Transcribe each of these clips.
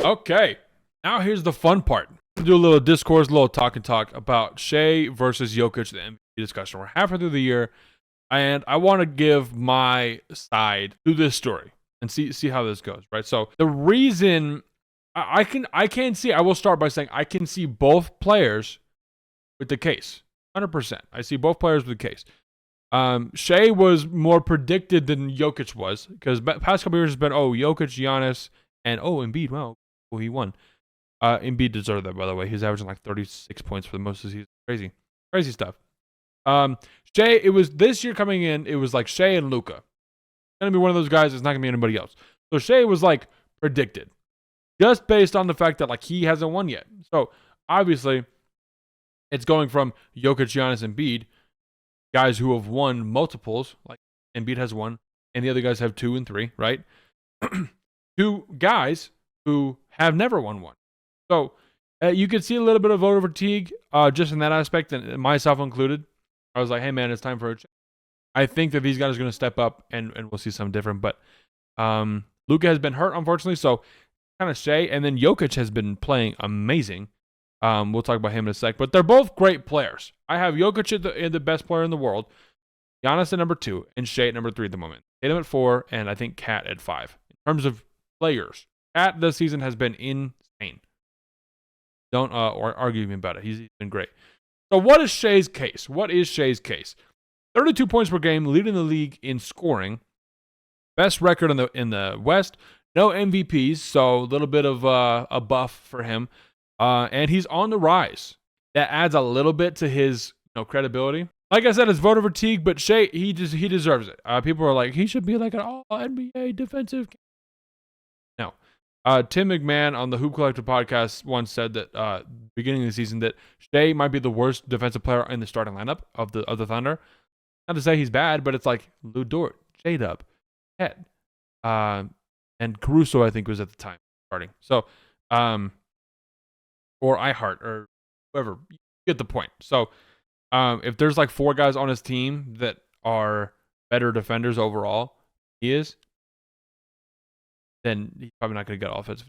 Okay, now here's the fun part. We'll do a little discourse, a little talk about Shea versus Jokic, the MVP discussion. We're halfway through the year, and I want to give my side to this story and see how this goes, right? So the reason I can see, I will start by saying I can see both players with the case, 100%. I see both players with the case. Shea was more predicted than Jokic was because past couple years has been Jokic, Giannis, and Embiid. Wow, he won. Embiid deserved that, by the way. He's averaging like 36 points for the most of the season. Crazy stuff. Shea, it was this year coming in, it was like Shea and Luka. Gonna be one of those guys, it's not gonna be anybody else. So Shea was like predicted. Just based on the fact that like he hasn't won yet. So obviously, it's going from Jokic, Giannis, and Embiid, guys who have won multiples, like Embiid has one, and the other guys have 2 and 3, right? To guys who have never won one. So you could see a little bit of voter fatigue just in that aspect, and myself included. I was like, hey, man, it's time for a change. I think that these guys are going to step up, and we'll see something different. But Luka has been hurt, unfortunately, so kind of Shea. And then Jokic has been playing amazing. We'll talk about him in a sec. But they're both great players. I have Jokic the best player in the world, Giannis at number 2, and Shea at number 3 at the moment. Tatum at 4, and I think Cat at 5. In terms of players, Cat this season has been insane. Don't argue with me about it. He's been great. So what is Shea's case? 32 points per game, leading the league in scoring. Best record in the West. No MVPs, so a little bit of a buff for him. And he's on the rise. That adds a little bit to his credibility. Like I said, it's voter fatigue, but Shea, he deserves it. People are like, he should be like an all-NBA defensive. No. Tim McMahon on the Hoop Collective podcast once said that beginning of the season that Shea might be the worst defensive player in the starting lineup of the Thunder. Not to say he's bad, but it's like Lou Dort, J-Dub, Ed, and Caruso, I think, was at the time starting. So, or iHeart or whoever, you get the point. So, if there's like 4 guys on his team that are better defenders overall, he is, then he's probably not going to get offensive.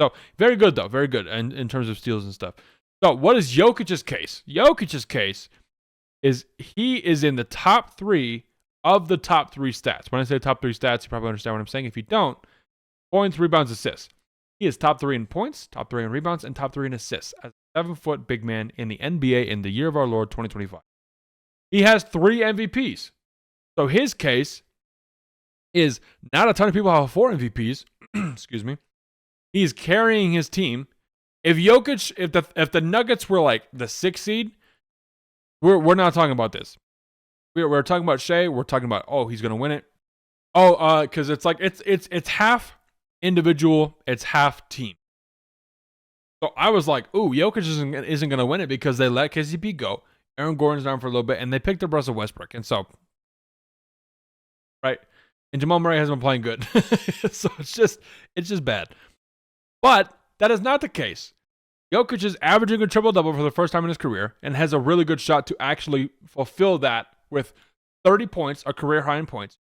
So, very good, though. Very good in terms of steals and stuff. So, what is Jokic's case? Jokic's case is he is in the top 3 of the top 3 stats. When I say top 3 stats, you probably understand what I'm saying. If you don't, points, rebounds, assists. He is top 3 in points, top 3 in rebounds, and top 3 in assists as a 7-foot big man in the NBA in the year of our Lord, 2025. He has 3 MVPs. So his case is not a ton of people have 4 MVPs. Excuse me. He's carrying his team. If Jokic, if the Nuggets were like the 6th seed, we're not talking about this. We're talking about Shea. We're talking about he's gonna win it. Because it's like it's half individual, it's half team. So I was like, Jokic isn't gonna win it because they let KCP go. Aaron Gordon's down for a little bit, and they picked up Russell Westbrook, and so right. And Jamal Murray hasn't been playing good. So it's just bad. But that is not the case. Jokic is averaging a triple-double for the first time in his career and has a really good shot to actually fulfill that with 30 points, a career high in points.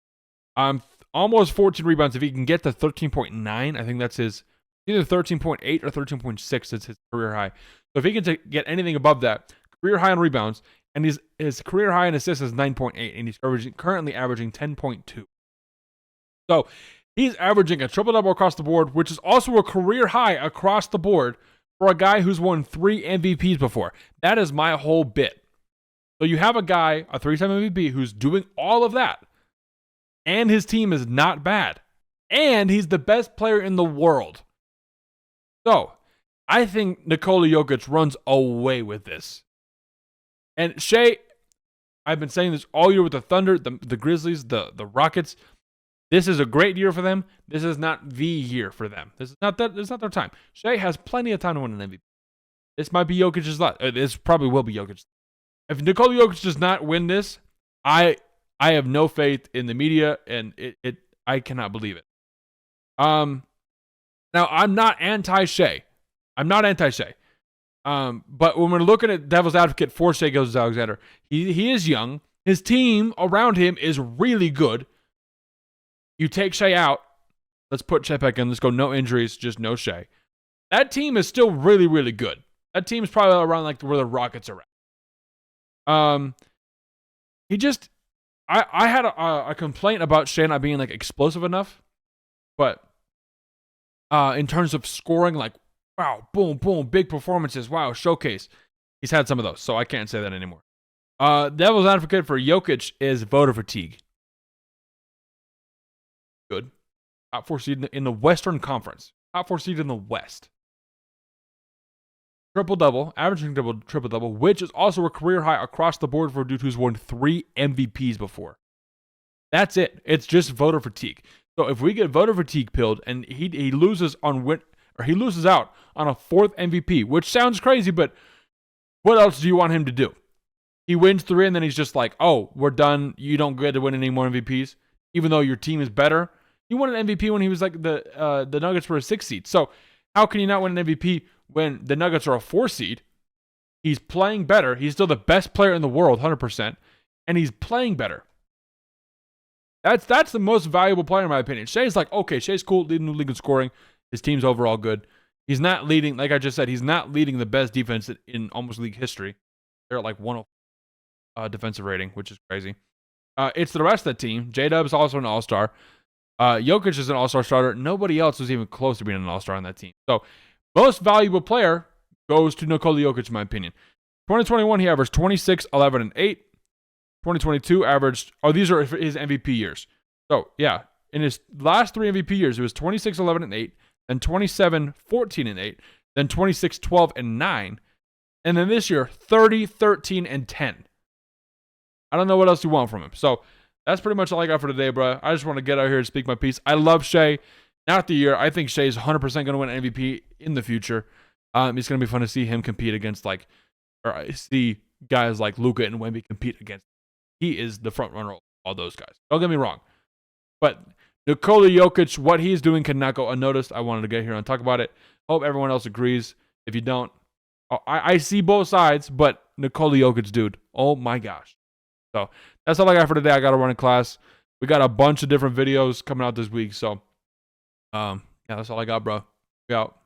Almost 14 rebounds. If he can get to 13.9, I think that's his either 13.8 or 13.6 is his career high. So if he can get anything above that, career high in rebounds, and his career high in assists is 9.8, and he's currently averaging 10.2. So he's averaging a triple-double across the board, which is also a career high across the board for a guy who's won 3 MVPs before. That is my whole bit. So you have a guy, a 3-time MVP, who's doing all of that, and his team is not bad, and he's the best player in the world. So I think Nikola Jokic runs away with this. And Shea, I've been saying this all year with the Thunder, the Grizzlies, the Rockets. This is a great year for them. This is not the year for them. This is not their time. Shea has plenty of time to win an MVP. This might be Jokic's last. This probably will be Jokic's. If Nikola Jokic does not win this, I have no faith in the media, and I cannot believe it. Now I'm not anti-Shea. But when we're looking at devil's advocate for Shea Gilgeous-Alexander, he is young. His team around him is really good. You take Shea out. Let's put Shea back in. Let's go no injuries, just no Shea. That team is still really, really good. That team is probably around like where the Rockets are at. He just, I had a complaint about Shea not being like explosive enough, but in terms of scoring, like wow, boom, boom, big performances, wow, showcase. He's had some of those, so I can't say that anymore. Devil's advocate for Jokic is voter fatigue. Good. Top 4 seed in the Western Conference. Top 4 seed in the West. Triple-double, averaging triple-double, which is also a career high across the board for a dude who's won 3 MVPs before. That's it. It's just voter fatigue. So if we get voter fatigue pilled and he loses he loses out on a 4th MVP, which sounds crazy, but what else do you want him to do? He wins 3 and then he's just like, oh, we're done. You don't get to win any more MVPs, even though your team is better. He won an MVP when he was like the Nuggets were a 6 seed. So how can you not win an MVP when the Nuggets are a 4 seed? He's playing better. He's still the best player in the world, 100%, and he's playing better. That's the most valuable player in my opinion. Shea's like, okay, Shea's cool, leading the league in scoring. His team's overall good. He's not leading, like I just said, he's not leading the best defense in almost league history. They're at like 1 defensive rating, which is crazy. It's the rest of the team. J-Dub's also an all-star. Jokic is an all-star starter. Nobody else was even close to being an all-star on that team. So, most valuable player goes to Nikola Jokic, in my opinion. 2021, he averaged 26, 11, and 8. 2022 averaged, these are his MVP years. So, yeah, in his last 3 MVP years, it was 26, 11, and 8, then 27, 14, and 8, then 26, 12, and 9, and then this year, 30, 13, and 10. I don't know what else you want from him. So, that's pretty much all I got for today, bro. I just want to get out here and speak my piece. I love Shea. Not the year. I think Shea's 100% going to win MVP in the future. It's going to be fun to see him compete against see guys like Luka and Wemby compete against. He is the front runner of all those guys. Don't get me wrong. But Nikola Jokic, what he's doing cannot go unnoticed. I wanted to get here and talk about it. Hope everyone else agrees. If you don't, I see both sides, but Nikola Jokic, dude, oh my gosh. So that's all I got for today. I got to run a class. We got a bunch of different videos coming out this week. So, yeah, that's all I got, bro. We out.